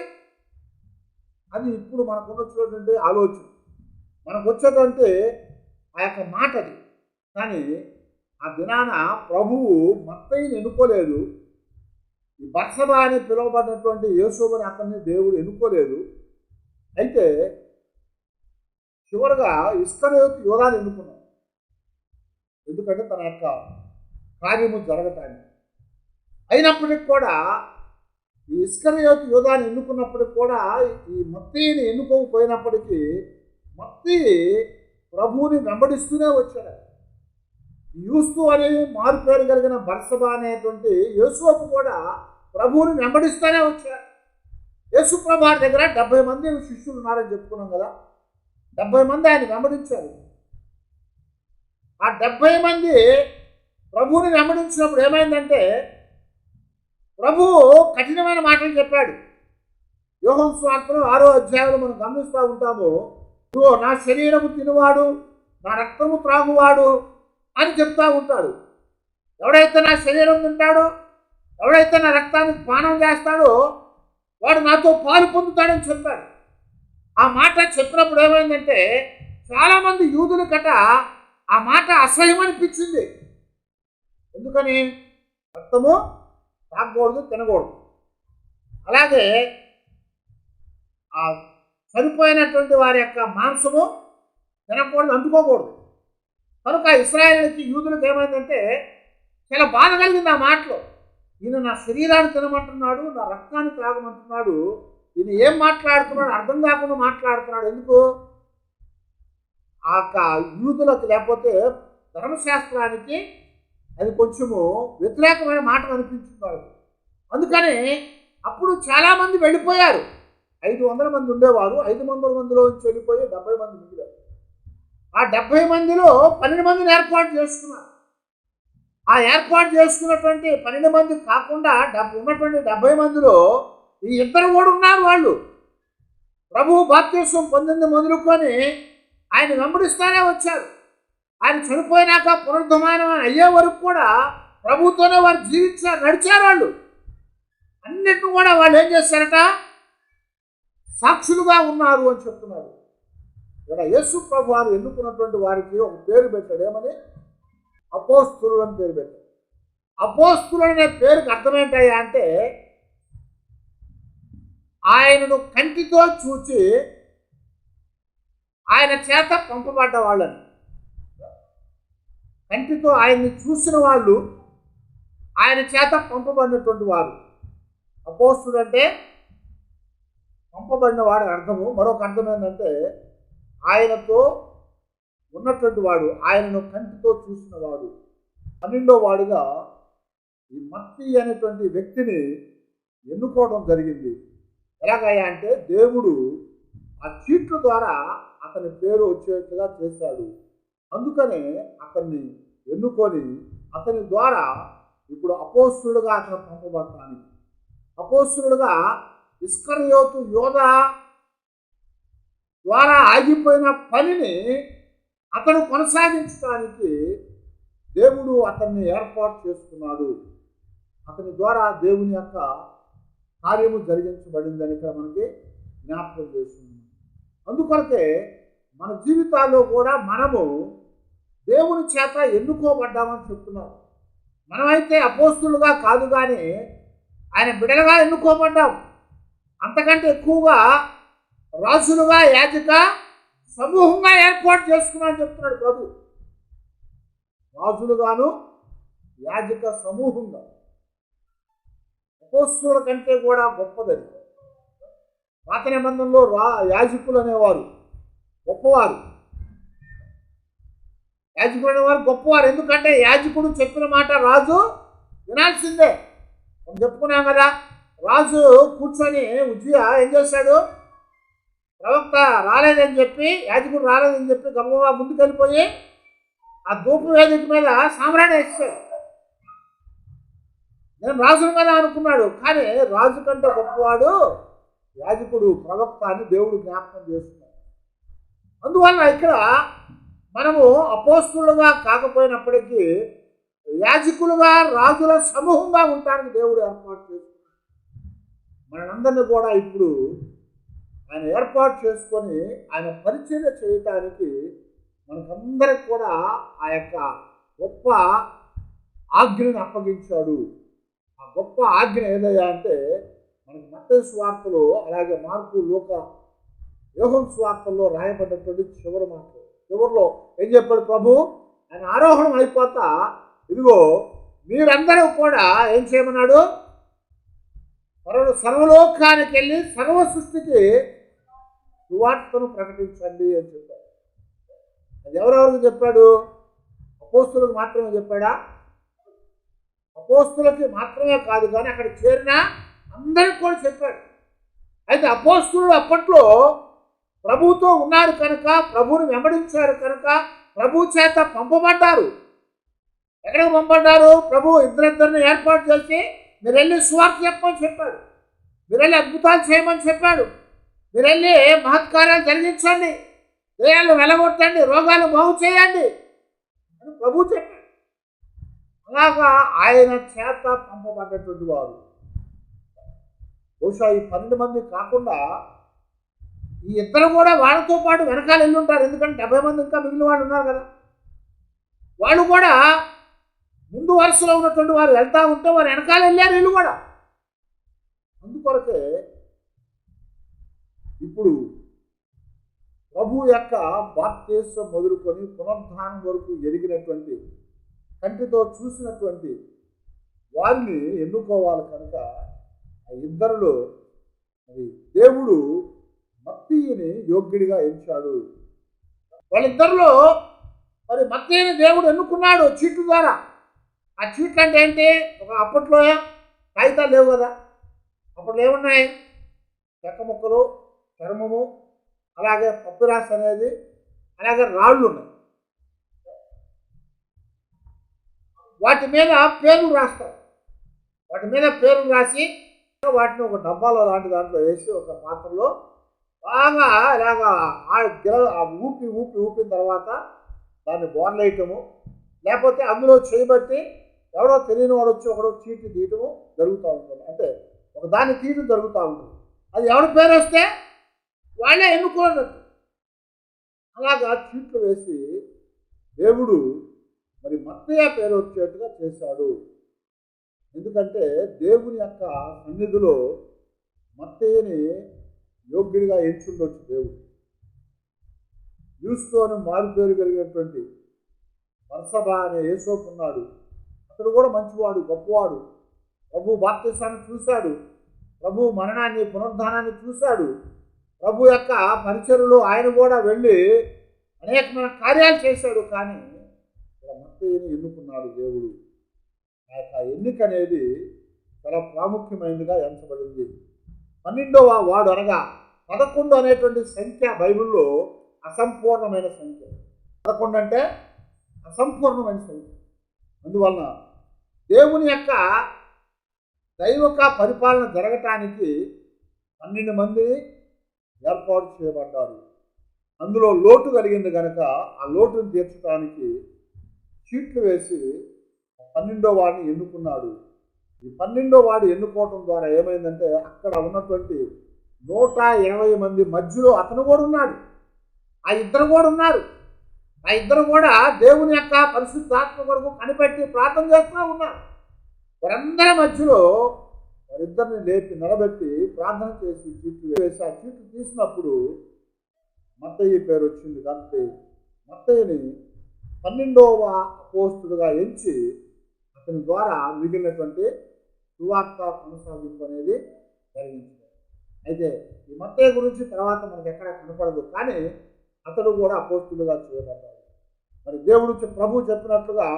అది ఇప్పుడు మనకు వచ్చినటువంటి ఆలోచన, మనకు వచ్చేటువంటి ఆ యొక్క మాట అది. కానీ ఆ దినాన ప్రభువు మత్తయిని ఎన్నుకోలేదు. ఈ బర్సబా అని పిలువబడినటువంటి యేసోబుని అతన్ని దేవుడు ఎన్నుకోలేదు. అయితే చివరగా ఇస్కరియోతు యోధాను ఎన్నుకున్నాడు. ఎందుకంటే తన యొక్క కార్యము జరగటానికి. అయినప్పటికి కూడా ఈ ఇస్కరియోతు యోధాను ఎన్నుకున్నప్పటికి కూడా ఈ మత్తయిని ఎన్నుకోకపోయినప్పటికీ మత్తయి ప్రభువుని వెంబడిస్తూనే వచ్చాడు. యూస్తు అని మారు పేరు కలిగిన బర్సబా అనేటువంటి యేసోబు కూడా ప్రభువుని వెంబడిస్తూనే వచ్చాడు. యేసు ప్రభు దగ్గర 70 మంది శిష్యులు ఉన్నారని చెప్పుకున్నాం కదా. 70 మంది ఆయన వెంబడించారు. ఆ 70 మంది ప్రభువుని వెంబడించినప్పుడు ఏమైందంటే, ప్రభువు కఠినమైన మాటలు చెప్పాడు. యోహాను సువార్తలో 6వ అధ్యాయంలో మనం గమనిస్తూ ఉంటాము. నా శరీరము తినువాడు, నా రక్తము త్రాగువాడు అని చెప్తా ఉంటాడు. ఎవడైతే నా శరీరం తింటాడో, ఎవడైతే నా రక్తానికి పానం చేస్తాడో వాడు నాతో పాలు పొందుతాడని చెప్పాడు. ఆ మాట చెప్పినప్పుడు ఏమైందంటే, చాలామంది యూదులు కట ఆ మాట అసహ్యం అనిపించింది. ఎందుకని? రక్తము తాగకూడదు, తినకూడదు. అలాగే ఆ చనిపోయినటువంటి వారి యొక్క మాంసము తినకూడదు, అంటుకోకూడదు. కనుక ఇశ్రాయేలుకి యూదులకు ఏమైందంటే చాలా బాధ కలిగింది ఆ మాటలో. ఈయన నా శరీరాన్ని తినమంటున్నాడు, నా రక్తాన్ని త్రాగమంటున్నాడు, ఈయన ఏం మాట్లాడుతున్నాడు అర్థం కాకుండా మాట్లాడుతున్నాడు. ఎందుకు? ఆ యూదులకు లేకపోతే ధర్మశాస్త్రానికి అది కొంచెము వ్యతిరేకమైన మాట అనిపించున్నారు. అందుకని అప్పుడు చాలామంది వెళ్ళిపోయారు. 500 మంది ఉండేవారు. 500 మందిలో నుంచి వెళ్ళిపోయి 70 మంది మిగిలారు. ఆ 70 మందిలో 12 మందిని ఏర్పాటు చేసుకున్నారు. ఆ ఏర్పాటు చేసుకున్నటువంటి 12 మంది కాకుండా ఉన్నటువంటి 70 మందిలో ఈ ఇద్దరు కూడా ఉన్నారు. వాళ్ళు ప్రభువు బాప్తిస్మం పొందింది మొదలుకొని ఆయన వెంబడిస్తూనే వచ్చారు. ఆయన చనిపోయినాక పునరుద్ధమానం అయ్యే వరకు కూడా ప్రభువుతోనే వారు జీవించారు, నడిచారు. వాళ్ళు అన్నిటిని కూడా వాళ్ళు ఏం చేశారట? సాక్షులుగా ఉన్నారు అని చెప్తున్నారు. ఇక్కడ యేసు ప్రభు వారు ఎన్నుకున్నటువంటి వారికి ఒక పేరు పెట్టాడు. ఏమని? అపోస్తులు అని పేరు పెట్టాడు. అపోస్తులు అనే పేరుకి అర్థమేంటయ్యా అంటే, ఆయనను కంటితో చూచి ఆయన చేత పంపబడ్డ వాళ్ళని. కంటితో ఆయన్ని చూసిన వాళ్ళు ఆయన చేత పంపబడినటువంటి వారు. అపోస్తులు అంటే పంపబడిన వాడు అర్థము. మరొక అర్థం ఏంటంటే ఆయనతో ఉన్నటువంటి వాడు, ఆయనను కంటితో చూసిన వాడు. 12వ వాడుగా ఈ మత్తయి అనేటువంటి వ్యక్తిని ఎన్నుకోవడం జరిగింది. ఎలాగయ్యా అంటే, దేవుడు ఆ చీట్ల ద్వారా అతని పేరు వచ్చేట్టుగా చేశాడు. అందుకనే అతన్ని ఎన్నుకొని అతని ద్వారా ఇప్పుడు అపోస్తులుగా అతను పంపబడటానికి, అపోస్తులుగా ఇస్కరియోతు యోధా ద్వారా ఆగిపోయిన పనిని అతను కొనసాగించడానికి దేవుడు అతన్ని ఏర్పాటు చేసుకున్నాడు. అతని ద్వారా దేవుని యొక్క కార్యము జరిగించబడిందని ఇక్కడ మనకి జ్ఞాపకం చేస్తుంది. అందుకొరకే మన జీవితాల్లో కూడా మనము దేవుని చేత ఎన్నుకోబడ్డామని చెప్తున్నారు. మనమైతే అపోస్తులుగా కాదు కానీ ఆయన బిడ్డలుగా ఎన్నుకోబడ్డాం. అంతకంటే ఎక్కువగా రాజులుగా, యాజక సమూహంగా ఏర్పాటు చేసుకున్నామని చెప్తున్నాడు ప్రభు. రాజులుగాను, యాజక సమూహంగా. అపోస్తుల కంటే కూడా గొప్పదది. పాత నిబంధనలో యాజకులు అనేవారు గొప్పవారు. యాజకుడు అనేవారు గొప్పవారు. ఎందుకంటే యాజకుడు చెప్పిన మాట రాజు వినాల్సిందే. మనం చెప్పుకున్నాం కదా, రాజు కూర్చొని ఉజ్జియా ఏం చేశాడు, ప్రవక్త రాలేదని చెప్పి, యాజకుడు రాలేదని చెప్పి గబగబా ముందుకెళ్ళిపోయి ఆ ధూప వేదిక మీద సామ్రాణి వేసాడు. నేను రాజును కదా అనుకున్నాడు, కానీ రాజు కంటే గొప్పవాడు యాజకుడు, ప్రవక్త అని దేవుడు జ్ఞాపకం చేస్తున్నాడు. అందువల్ల ఇక్కడ మనము అపోస్తులుగా కాకపోయినప్పటికీ యాజకులుగా, రాజుల సమూహంగా ఉండడానికి దేవుడు ఏర్పాటు చేస్తున్నాడు. మనందరినీ కూడా ఇప్పుడు ఆయన ఏర్పాటు చేసుకొని ఆయన పరిచర్య చేయటానికి మనకందరికి కూడా ఆ యొక్క గొప్ప ఆజ్ఞని అప్పగించాడు. ఆ గొప్ప ఆజ్ఞ ఏదయ్యా అంటే మనకి మత్తయి సువార్తలో, అలాగే మార్కు, లూకా, యోహాను సువార్తల్లో రాయబడినటువంటి చివరి మాటలు. చివరిలో ఏం చెప్పాడు ప్రభు? ఆయన ఆరోహణం అయిపోతా, ఇదిగో మీరందరూ కూడా ఏం చేయమన్నాడు, సర్వలోకానికి వెళ్ళి సర్వ సృష్టికి సువార్తను ప్రకటించండి అని చెప్పాడు. అది ఎవరెవరికి చెప్పాడు? అపోస్తులకు మాత్రమే చెప్పాడా? అపోస్తులకి మాత్రమే కాదు కానీ అక్కడ చేరిన అందరికి కూడా చెప్పాడు. అయితే అపోస్తులు అప్పట్లో ప్రభువుతో ఉన్నారు కనుక, ప్రభువుని వెంబడించారు కనుక ప్రభు చేత పంపబడ్డారు. ఎక్కడికి పంపబడ్డారు? ప్రభు ఇద్దరిద్దరిని ఏర్పాటు చేసి మీరు వెళ్ళి సువార్త చెప్పమని చెప్పాడు, మీరు వెళ్ళి అద్భుతాలు చేయమని చెప్పాడు, మీరు వెళ్ళి మహత్కార్యాలు జరిగించండి, దయ్యాలు వెలగొట్టండి, రోగాలు బాగు చేయండి అని ప్రభు చెప్పాడు. అలాగా ఆయన చేత పంపబడ్డటువంటి వారు. బహుశా ఈ 12 మంది కాకుండా ఈ ఇద్దరు కూడా వాళ్ళతో పాటు వెనకాల వెళ్ళి ఉంటారు. ఎందుకంటే 70 మంది ఇంకా మిగిలిన వాళ్ళు ఉన్నారు కదా. వాళ్ళు కూడా ముందు వరుసలో ఉన్నటువంటి వారు వెళ్తూ ఉంటే వారు వెనకాల వెళ్ళారు వీళ్ళు కూడా. అందుకొరకే ఇప్పుడు ప్రభు యొక్క బాప్తిసం మొదలుకొని పునరుద్ధానం వరకు ఎరిగినటువంటి, కంటితో చూసినటువంటి వారిని ఎన్నుకోవాలి కనుక ఆ ఇద్దరిలో మరి దేవుడు మత్తీయుని యోగ్యుడిగా ఎంచాడు. వాళ్ళిద్దరిలో మరి మత్తీయుని దేవుడు ఎన్నుకున్నాడు చీట్ల ద్వారా. ఆ చీట్లు అంటే ఏంటి? అప్పట్లో కాగితాలు లేవు కదా, అప్పట్లో ఏమున్నాయి? చెక్క ముక్కలు, చర్మము, అలాగే పప్పురాస్ అనేది, అలాగే రాళ్ళు ఉన్నాయి. వాటి మీద పేర్లు రాస్తారు. వాటి మీద పేర్లు రాసి వాటిని ఒక డబ్బాలో లాంటి దాంట్లో వేసి ఒక పాత్రలో బాగా ఇలాగా ఊపిన తర్వాత దాన్ని బోర్లేయటము, లేకపోతే అందులో చేయబట్టి ఎవడో తెలియని వాడు వచ్చి ఒకడో చీటి తీయటము జరుగుతూ ఉంటుంది. అంటే ఒక దాన్ని తీయడం జరుగుతూ ఉంటుంది. అది ఎవరి పేరు వస్తే వాళ్ళే ఎన్నుకోనట్టు. అలాగా చీట్లు వేసి దేవుడు మరి మత్తయ్య పేరు వచ్చేట్టుగా చేశాడు. ఎందుకంటే దేవుని యొక్క సన్నిధిలో మత్తయ్యని యోగ్యుడిగా ఎంచుండొచ్చు దేవుడు. యూస్తోని మారు పేరు కలిగినటువంటి బర్సబా అనే యేసోపు ఉన్నాడు. అతడు కూడా మంచివాడు, గొప్పవాడు. ప్రభు బాప్తిసాన్ని చూశాడు, ప్రభు మరణాన్ని, పునరుద్ధానాన్ని చూశాడు. ప్రభు యొక్క పరిచర్యలో ఆయన కూడా వెళ్ళి అనేకమైన కార్యాలు చేశాడు. కానీ మత్తయ్యని ఎన్నుకున్నాడు దేవుడు. ఆ యొక్క ఎన్నిక అనేది చాలా ప్రాముఖ్యమైనదిగా ఎంచబడింది. 12వ వాడు అనగా 11 అనేటువంటి సంఖ్య బైబిల్లో అసంపూర్ణమైన సంఖ్య. 11 అంటే అసంపూర్ణమైన సంఖ్య. అందువలన దేవుని యొక్క దైవక పరిపాలన జరగటానికి 12 మంది ఏర్పాటు చేయబడ్డారు. అందులో లోటు కలిగింది కనుక ఆ లోటును తీర్చడానికి చీట్లు వేసి 12వ వాడిని ఎన్నుకున్నాడు. ఈ 12వ వాడు ఎన్నుకోవటం ద్వారా ఏమైందంటే అక్కడ ఉన్నటువంటి 120 మంది మధ్యలో అతను కూడా ఉన్నాడు. ఆ ఇద్దరు కూడా ఉన్నారు. ఆ ఇద్దరు కూడా దేవుని యొక్క పరిశుద్ధాత్మ కొరకు కనిపెట్టి ప్రార్థన చేస్తూ ఉన్నారు. వారందరి మధ్యలో వారిద్దరిని లేపి నిలబెట్టి ప్రార్థన చేసి చీట్లు వేసి ఆ చీట్లు తీసినప్పుడు మత్తయి పేరు వచ్చింది. కాబట్టి మత్తయిని 12వ అపోస్తుడుగా ఎంచి అతని ద్వారా మిగిలినటువంటి సువార్త కొనసాగింపు అనేది జరిగింది. అయితే ఈ మత్తయి గురించి తర్వాత మనకి ఎక్కడ కనపడదు, కానీ అతడు కూడా అపోస్తులుగా చేయబడ్డాడు. మరి దేవుడు ప్రభు చెప్పినట్లుగా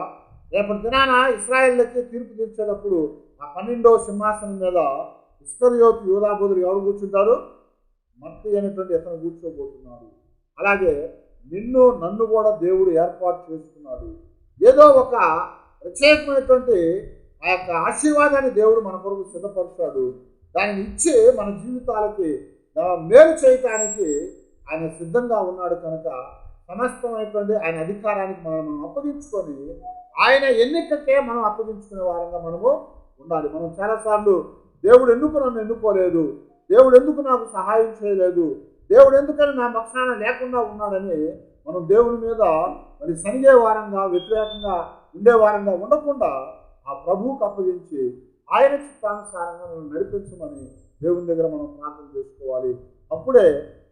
రేపటి దినాన ఇశ్రాయేలుకి తీర్పు తీర్చేటప్పుడు ఆ 12వ సింహాసనం మీద ఇస్కరియోతు యూదాబోధులు ఎవరు కూర్చుంటారు? మత్తయి అనేటువంటి అతను కూర్చోబోతున్నాడు. అలాగే నన్ను కూడా దేవుడు ఏర్పాటు చేసుకున్నాడు. ఏదో ఒక ప్రత్యేకమైనటువంటి ఆ యొక్క ఆశీర్వాదాన్ని దేవుడు మన కొరకు సిద్ధపరుస్తాడు. దానిని ఇచ్చి మన జీవితాలకి మేలు చేయటానికి ఆయన సిద్ధంగా ఉన్నాడు. కనుక సమస్తమైనటువంటి ఆయన అధికారానికి మనం అప్పగించుకొని ఆయన ఎన్నికకే మనం అప్పగించుకునే వారంగా మనము ఉండాలి. మనం చాలాసార్లు దేవుడు ఎందుకు నన్ను ఎన్నుకోలేదు, దేవుడు ఎందుకు నాకు సహాయం చేయలేదు, దేవుడు ఎందుకని నా పక్షాన లేకుండా ఉన్నాడని మనం దేవుని మీద మరి సనిగే వారంగా వ్యతిరేకంగా ఉండే వారంగా ఉండకుండా ఆ ప్రభువుకు అప్పగించి ఆయన చిత్తానుసారంగా మనం నడిపించమని దేవుని దగ్గర మనం ప్రార్థన చేసుకోవాలి. అప్పుడే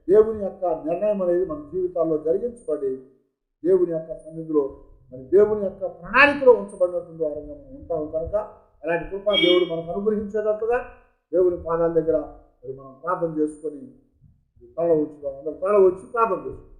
దేవుని యొక్క నిర్ణయం అనేది మన జీవితాల్లో జరిగించబడి దేవుని యొక్క సన్నిధిలో మరి దేవుని యొక్క ప్రణాళికలో ఉంచబడినటువంటి వారంగా మనం ఉంటాము. కనుక అలాంటి కృప దేవుడు మనకు అనుగ్రహించేటట్టుగా దేవుని పాదాల దగ్గర మరి మనం ప్రార్థన చేసుకొని తల ఉంచుదాం. అందరూ తల వచ్చి ప్రార్థన చేసుకుంటాం.